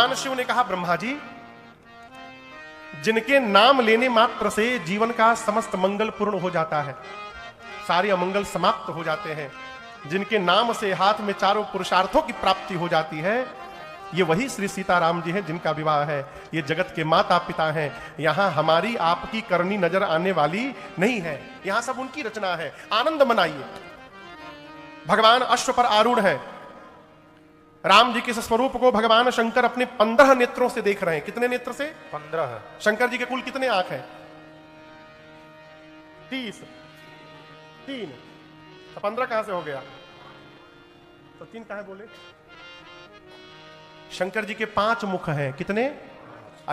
भगवान शिव ने कहा, ब्रह्मा जी, जिनके नाम लेने मात्र से जीवन का समस्त मंगल पूर्ण हो जाता है, सारे अमंगल समाप्त हो जाते हैं, जिनके नाम से हाथ में चारों पुरुषार्थों की प्राप्ति हो जाती है, ये वही श्री सीताराम जी हैं जिनका विवाह है। ये जगत के माता पिता हैं। यहां हमारी आपकी करनी नजर आने वाली नहीं है, यहां सब उनकी रचना है। आनंद मनाइए। भगवान अश्व पर आरूढ़ है। राम जी के स्वरूप को भगवान शंकर अपने 15 नेत्रों से देख रहे हैं। कितने नेत्र से? 15। शंकर जी के कुल कितने आंख हैं? 30। 3 तो 15 कहां से हो गया? तो 3 कहां बोले? शंकर जी के 5 मुख हैं। कितने?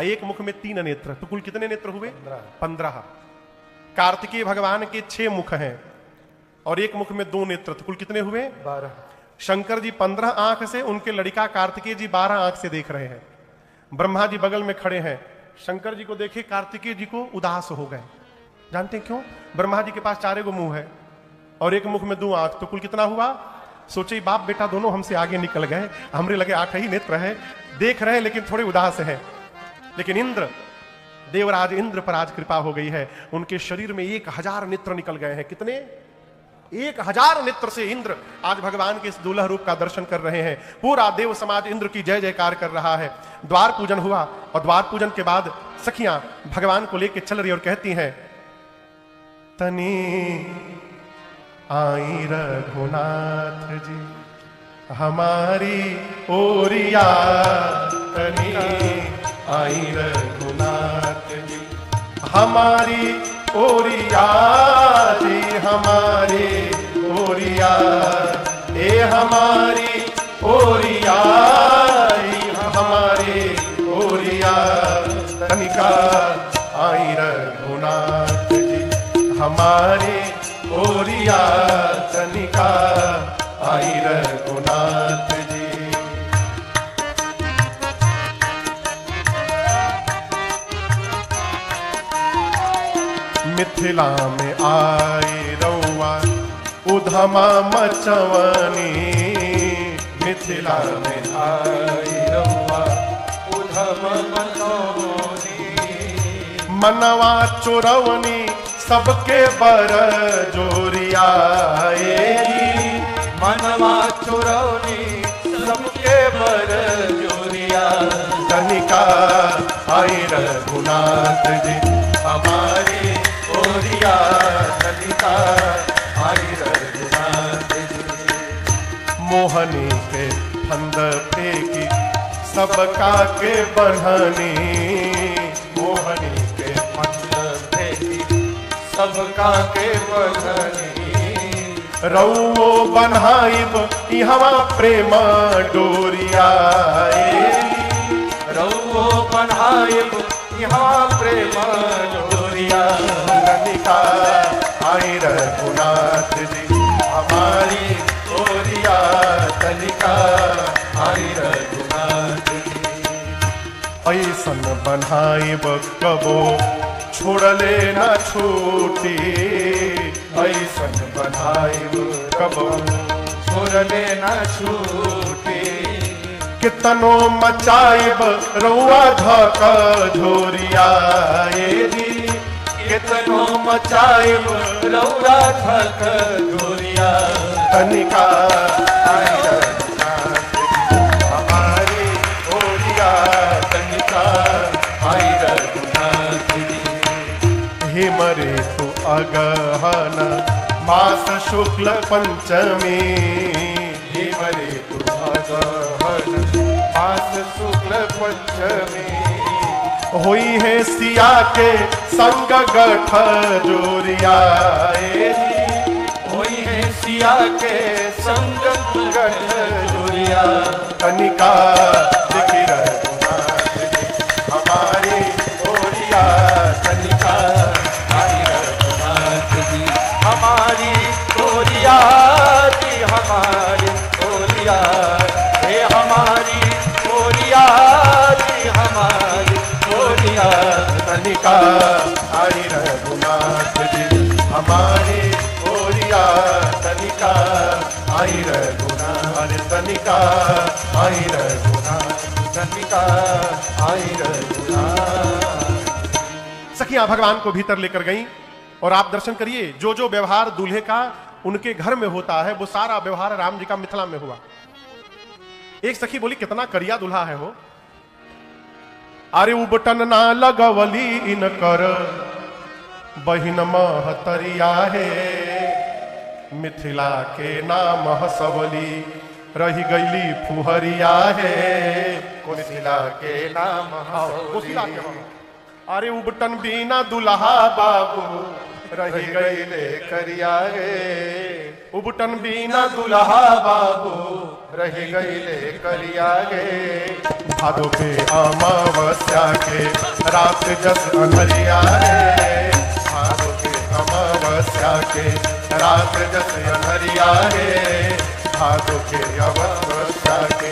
एक मुख में 3 नेत्र, तो कुल कितने नेत्र हुए? 15। कार्तिकेय भगवान के 6 मुख हैं और एक मुख में 2 नेत्र, तो कुल कितने हुए? 12। शंकर जी 15 आंख से, उनके लड़का कार्तिकेय जी 12 आंख से देख रहे हैं। ब्रह्मा जी बगल में खड़े हैं। शंकर जी को देखे कार्तिकेय जी को उदास हो गए। जानते हैं क्यों? ब्रह्मा जी के पास 4 मुंह है और एक मुख में 2 आंख, तो कुल कितना हुआ? सोचे बाप बेटा दोनों हमसे आगे निकल गए, हमरे लगे 8 ही नेत्र है, देख रहे हैं लेकिन थोड़े उदास हैं। लेकिन इंद्र, देवराज इंद्र पर आज कृपा हो गई है। उनके शरीर में 1000 नेत्र निकल गए हैं। कितने? 1000 नेत्र से इंद्र आज भगवान के इस दुल्हा रूप का दर्शन कर रहे हैं। पूरा देव समाज इंद्र की जय जयकार कर रहा है। द्वार पूजन हुआ और द्वार पूजन के बाद सखियां भगवान को लेकर चल रही और कहती हैं, तनी आई रघुनाथ जी हमारी ओरिया, तनी आई रघुनाथ जी हमारी ओरिया जी, हमारी ओरिया, ए हमारी ओरिया जी, हमारी ओरिया, तनिका आई रघुनाथ जी हमारी ओरिया, तनिका आई रघुनाथ जी। मिथिला में आई रउआ उधमा मचवनी, मिथिला में आई रउआ उधमा मचवनी, मनवा चोरवनी सबके बर जोरिया, मनवा चुरौनी सबके बर जोरिया, तनिका आई रघुनाथ जी हमारी ओरिया, तनिका आई रघुनाथ जी। मोहनी के फंद फेंकी सबका के बन्हनी, मोहनी के फंद फेंकी सबका के बन्हनी, रउओ बन्हाइब इहवा प्रेम डोरिया, रउओ बन्हाइब इहवा प्रेम डोरिया, तनिका आई रघुनाथ जी हमारी ओरिया, तनिका आई रघुनाथ जी। ऐसन बन्हाइब कबो छोड़ले न छूटी, ऐसन बन्हाइब कबो छोड़ले न छूटी, कितनो मचाइब रउआ धक झोरिया, कितनो मचाइब रउआ धक झोरिया, तनिका आई रघुनाथ जी हमारी ओरिया, तनिका आई रघुनाथ जी। हेमरे तु अगहन मास शुक्ल पंचमी, हेमरे तु अगहन मास शुक्ल पंचमी, होई है सिया के संग गठ जोरिया, होई है सिया के संग गठ जोरिया, तनिका दिखी रघुनाथ जी हमारी ओरिया, तनिका आई रघुनाथ जी हमारी ओरिया जी, हमारी ओरिया, हे हमारी ओरिया जी, हमारी ओरिया, तनिका आई रघुनाथ जी हमारी ओरिया, तनिका आई रघुनाथ, तनिका आई रघुनाथ। कनिका आई रघुना। सखियां भगवान को भीतर लेकर गईं और आप दर्शन करिए, जो जो व्यवहार दूल्हे का उनके घर में होता है वो सारा व्यवहार राम जी का मिथिला में हुआ। एक सखी बोली कितना करिया दूल्हा है हो, अरे उबटन ना लगवली इन कर बहिन महतरिया है, मिथिला के नाम हसवली रही गईली फुहरिया है। मिथिला के नाम हसवली, अरे उबटन बिना दुल्हा बाबू रही गईले करिया गे। उबटन बिना दुल्हा बाबू रही गईले करिया गे। भादो के अमावस्या के रात जस अनहरिया है, भादो के अमावस्या के रात जस अनहरिया है, भादो के अमावस्या के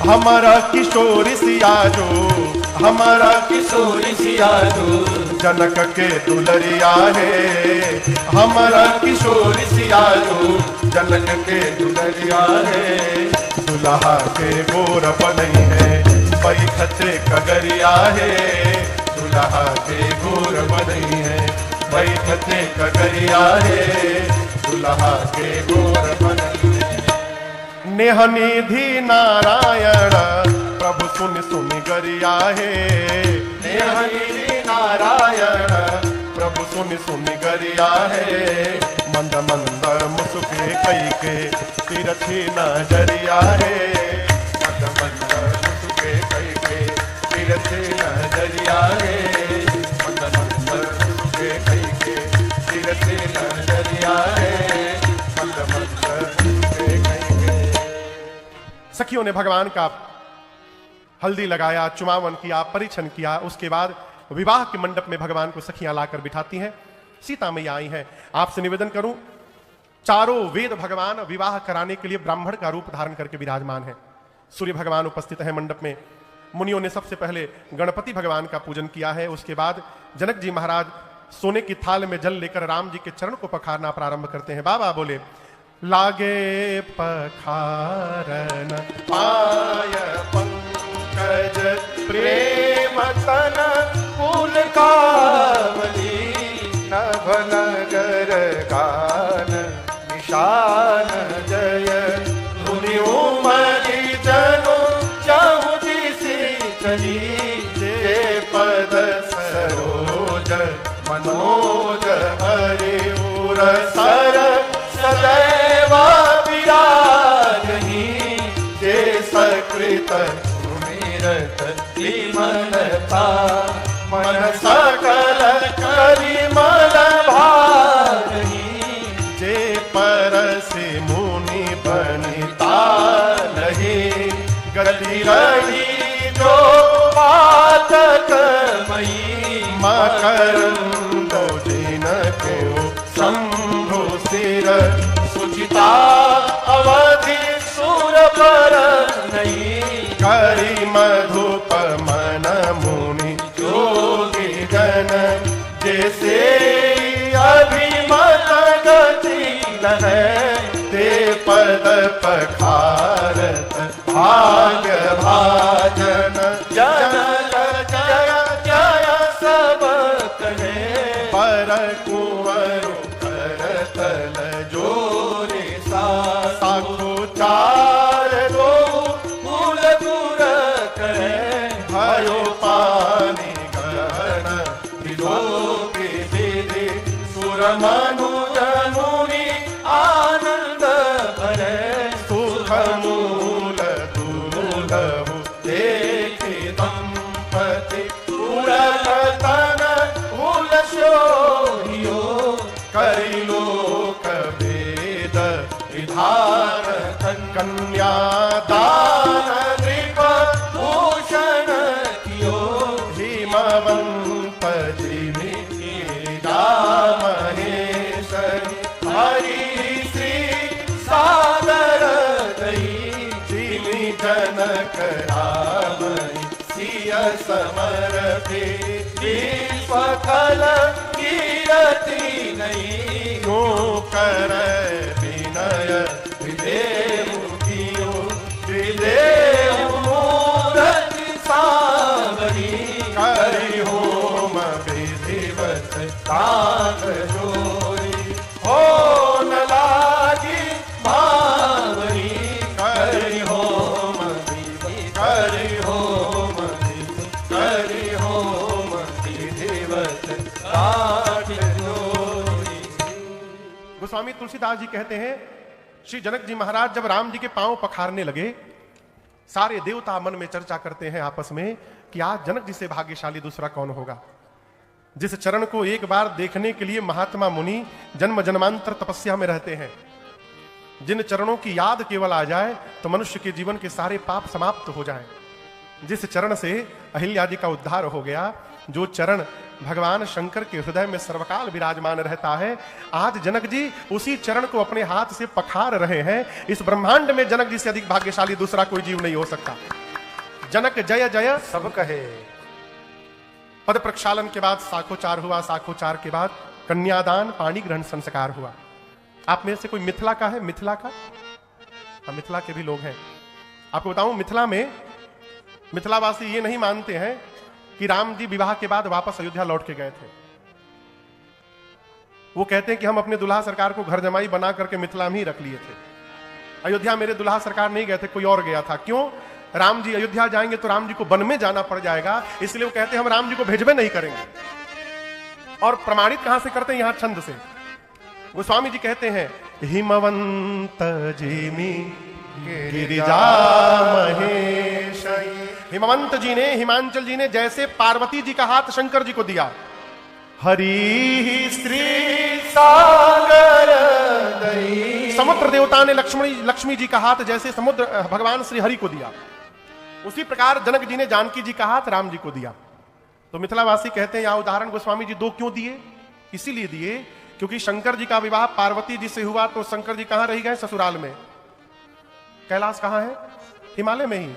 हमारा किशोर सिया जो, हमारा किशोर सिया जो, जनक के दुलरिया है, हमारा किशोर सिया जो, जनक के दुलरिया है। दुल्हा के गोर बनई है बैठते कगरिया है, दुल्हा के गोर बनई है बैठते कगरिया है, दुल्हा के गोर बनई है। नेह निधि नारायण प्रभु सुन सुन गरिया है, नेह निधि नारायण प्रभु सुन सुन गरिया है। मंद मंद मुस्के कई के तिरछी नजरिया है, मंद मंद मुस्के कई के तिरछी नजरिया है, मंद मंद मुस्के कई के तिरछी नजरिया है, मंद मंद मुस्के कई के। सखियों ने भगवान का हल्दी लगाया, चुमावन किया, परीक्षण किया। उसके बाद विवाह के मंडप में भगवान को सखियां लाकर बिठाती हैं। सीता मैया आई हैं। आपसे निवेदन करूं, चारों वेद भगवान विवाह कराने के लिए ब्राह्मण का रूप धारण करके विराजमान है। सूर्य भगवान उपस्थित है मंडप में। मुनियों ने सबसे पहले गणपति भगवान का पूजन किया है। उसके बाद जनक जी महाराज सोने की थाल में जल लेकर राम जी के चरण को पखारना प्रारंभ करते हैं। बाबा बोले, लागे पखारन पाय पंकज प्रेम तन फूल कावली, नभ नगर गान निशान जय, धुनि उमरि जनु चाहु दिसि चली, जे पद सरोज मनोज हरि उर सर सदैव विराजहि, जे सकृत सुमिरत विमलता, मन सकल करिमल भारहि, जे परसे मुनि बनिता नहीं गति रही जो पातक मई, मकरंदो जिन को शंभु सिर सुचिता अवधि सुर पर नहीं, करी मधुप मन मुनि योगी जन जैसे अभिमत गति है, ते पद पखारत भाग्य भाजन जनक जय जय सब कहे, पर कुंवर करतल जोरे साखो चार दो फूल दूर करे, भयो पानी गहन विलोके विधि सुर मनु जमुनि आनंद भरे, सुख मूल दुर्लभ देखि दंपति उड़ल तन फूल शोभियो, करी लोक वेद विधान कन्यादान नृप भूषण कियो, हिमवंत जिमि महेश्वरी हरि श्री सादर दई, जिमि जनक रामई सिय समर्पे, विश्वकल कीरति नहीं, क्यों कर विनय विदेव कियो विदेव मूरत गोस्वामी तुलसीदास जी कहते हैं, श्री जनक जी महाराज जब राम जी के पांव पखारने लगे, सारे देवता मन में चर्चा करते हैं आपस में कि आज जनक जी से भाग्यशाली दूसरा कौन होगा, जिस चरण को एक बार देखने के लिए महात्मा मुनि जन्म जन्मांतर तपस्या में रहते हैं, जिन चरणों की याद केवल आ जाए तो मनुष्य के जीवन के सारे पाप समाप्त हो जाएं, जिस चरण से अहिल्या जी का उद्धार हो गया, जो चरण भगवान शंकर के हृदय में सर्वकाल विराजमान रहता है, आज जनक जी उसी चरण को अपने हाथ से पखार रहे हैं। इस ब्रह्मांड में जनक जी से अधिक भाग्यशाली दूसरा कोई जीव नहीं हो सकता। जनक जय जय सब कहे। पद प्रक्षालन के बाद साखोचार हुआ, साखोचार के बाद कन्यादान, पाणी ग्रहण संस्कार हुआ। आप में से कोई मिथिला का है? मिथिला का? हाँ, मिथिला के भी लोग हैं। आपको बताऊं, मिथिला में मिथिलावासी ये नहीं मानते हैं कि राम जी विवाह के बाद वापस अयोध्या लौट के गए थे। वो कहते हैं कि हम अपने दुल्हा सरकार को घर जमाई बना करके मिथिला में ही रख लिए थे। अयोध्या मेरे दुल्हा सरकार नहीं गए थे, कोई और गया था। क्यों? राम जी अयोध्या जाएंगे तो राम जी को वन में जाना पड़ जाएगा, इसलिए वो कहते हैं हम राम जी को भेजबे नहीं करेंगे। और प्रमाणित कहां से करते हैं? यहां छंद से। गोस्वामी जी कहते हैं, हिमवंत जिमी गिरिजा महेश। हिमवंत जी ने, हिमांचल जी ने जैसे पार्वती जी का हाथ शंकर जी को दिया, हरि श्री सागर दई। समुद्र देवता ने लक्ष्मी जी का हाथ जैसे समुद्र भगवान श्री हरि को दिया, उसी प्रकार जनक जी ने जानकी जी का हाथ राम जी को दिया। तो मिथिलावासी कहते हैं, यहां उदाहरण गोस्वामी जी दो क्यों दिए? इसीलिए दिए क्योंकि शंकर जी का विवाह पार्वती जी से हुआ, तो शंकर जी कहां रह गए? ससुराल में। कैलाश कहां है? हिमालय में ही।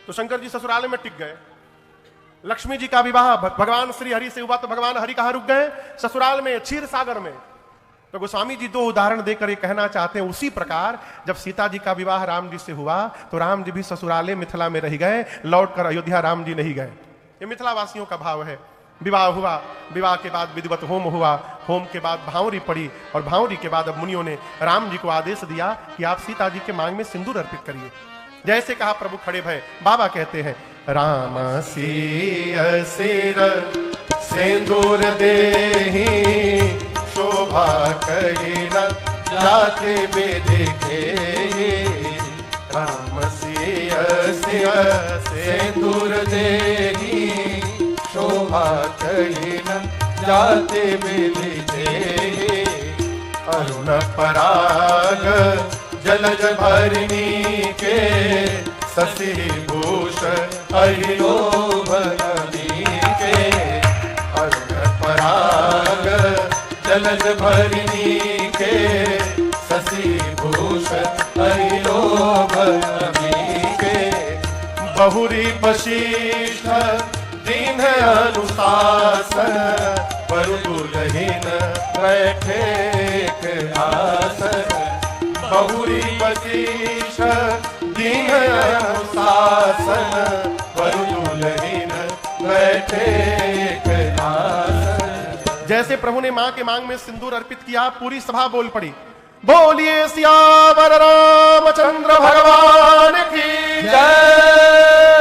तो शंकर जी ससुराल में टिक गए। लक्ष्मी जी का विवाह भगवान श्री हरि से हुआ, तो भगवान हरि कहां रुक गए? ससुराल में, क्षीर सागर में। तो गोस्वामी जी दो उदाहरण देकर ये कहना चाहते हैं, उसी प्रकार जब सीता जी का विवाह राम जी से हुआ तो राम जी भी ससुराले मिथिला में रह गए, लौटकर अयोध्या राम जी नहीं गए। ये मिथिलावासियों का भाव है। विवाह हुआ, विवाह के बाद विधिवत होम हुआ, होम के बाद भावरी पड़ी, और भावरी के बाद अब मुनियों ने राम जी को आदेश दिया कि आप सीता जी के मांग में सिंदूर अर्पित करिए। जैसे कहा प्रभु खड़े भय। बाबा कहते हैं, राम सिय सिर सिंदूर देहि, शोभा कही न जाते बेदेखे। राम सिय सिंदूर देहि, शोभा कही न जाते बेदेखे। अरुण पराग जलज भरनी के, शशि भूष अहिलोभनी के। अरुण पराग जलज भरनी के, शशि भूष अहिलोभनी के। बहुरी वशिष्ठ दीन अनुशासन, वरु दुलहीन बैठे आसन। बहुरी वशिष्ठ दीन अनुशासन, वरु दुलहीन बैठे आसन। जैसे प्रभु ने मां के मांग में सिंदूर अर्पित किया, पूरी सभा बोल पड़ी, बोलिए सियावर रामचंद्र भगवान की जय।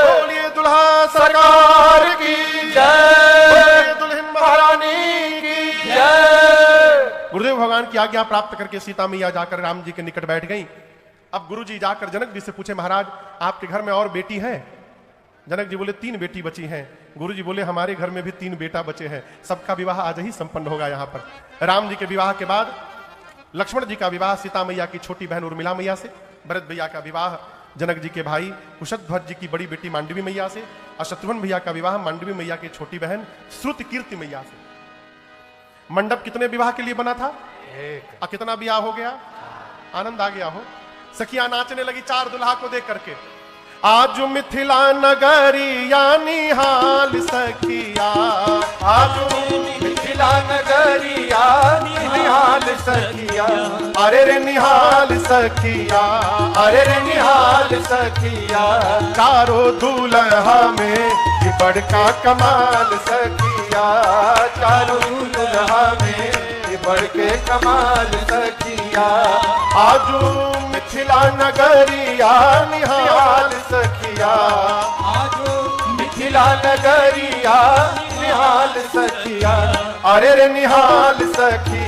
बोलिए दुल्हा सरकार की जय। बोलिए दुल्हन महारानी की जय। गुरुदेव भगवान की आज्ञा प्राप्त करके सीता मैया जाकर राम जी के निकट बैठ गई। अब गुरु जी जाकर जनक जी से पूछे, महाराज आपके घर में और बेटी है? जनक जी बोले 3 बेटी बची हैं। गुरु जी बोले हमारे घर में भी 3 बेटा बचे हैं, सबका विवाह आज ही संपन्न होगा। यहाँ पर राम जी के विवाह के बाद लक्ष्मण जी का विवाह सीता मैया की छोटी बहन उर्मिला मैया से, भरत भैया का विवाह जनक जी के भाई कुशध्वज जी की बड़ी बेटी मांडवी मैया से, और शत्रुघ्न भैया का विवाह मांडवी मैया की छोटी बहन श्रुत कीर्ति मैया से। मंडप कितने विवाह के लिए बना था? एक। कितना विवाह हो गया? आनंद आ गया हो। सखियां नाचने लगी 4 दुल्हा को देख करके। आज मिथिला नगरिया निहाल सखिया, आज मिथिला नगरिया निहाल सखिया। अरे रे निहाल सखिया, अरे रे निहाल सखिया। चारों दूल्हा में बड़का कमाल सखिया, चारों दूल्हा में बड़के कमाल सखिया। आजू मिथिला नगरिया निहाल सखिया, आजू मिथिला नगरिया निहाल सखिया। अरे रे निहाल सखिया।